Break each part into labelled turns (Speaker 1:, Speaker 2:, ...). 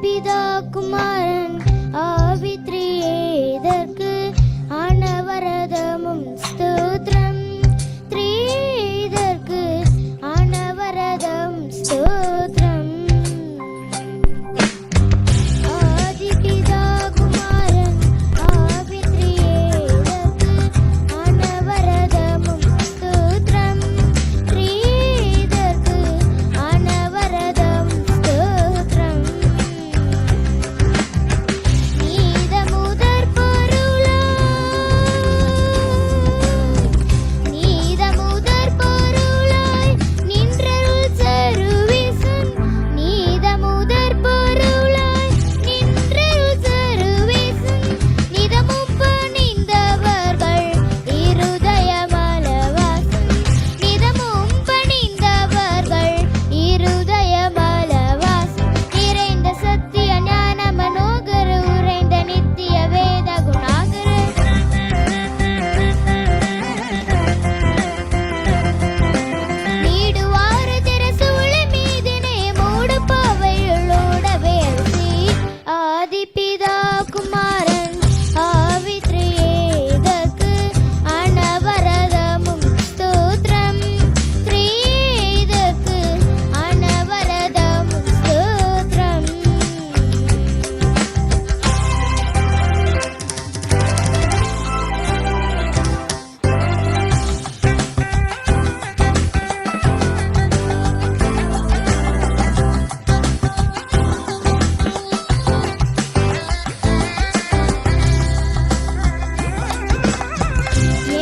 Speaker 1: பிதா குமாரன் ஆவி த்ரீதற்கு அனவரதமும் ஸ்தோத்திரம். த்ரீதற்கு அனவரதம் ஸ்தோத்திரம். ஆதி பிதா குமாரன் ஆவி த்ரீதற்கு அனவரதமும் ஸ்தோத்திரம். த்ரீதற்கு அனவரதம் ஸ்தோத்திரம். நீத முதற் பொருளாய் நின்றருள் சருவிசன். நீத முதற் பொருளாய் நின்றருள் சருவிசன். நிதமும் பணிந்தவர்கள் இருதயமலவாசன். நிதமும் பணிந்தவர்கள் இருதயமலவாசன். நிறைந்த சத்திய ஞான மனோகர உறைந்த நித்திய வேத குணாகர. நீடுவார திரசூழி மீதினே மூடு பாவையுள்ளோடவே அரிசி. ஆதி பிதா குமாரன் ஆவி த்ரீதற்கு அனவரதமும் ஸ்தோத்திரம். த்ரீதற்கு அனவரதமும் ஸ்தோத்திரம்.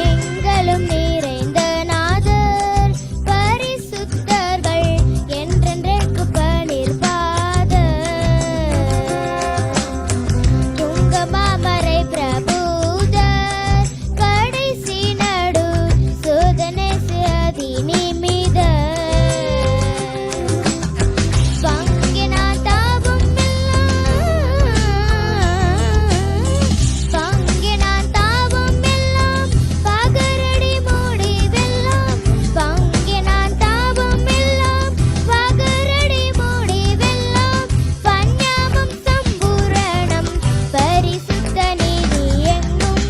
Speaker 1: எங்களும் நிறைந்த நாதர் பரிசுத்தர்கள் என்றென்றைக்கு பணிர்பாதர். துங்கமாமரை பிரபுதர் கடைசி நடு சோதனை அதி நிமிதர். பங்கினான் தாபம் எல்லாம் பகரடி மூடி வெல்லாம். பங்கினான் தாபம் எல்லாம் பகரடி மூடி வெல்லாம். பஞ்ஞாபம் சம்பூரணம் பரிசுத்த நீதி எங்கும்.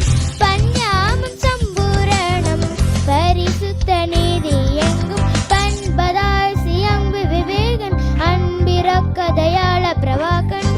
Speaker 1: பஞ்ஞாபம் சம்பூரணம் பரிசுத்த நீதி எங்கும். பண்பதாய் சியம்பு விவேகன் அன்பிறக்க தயாள பிரவாகன்.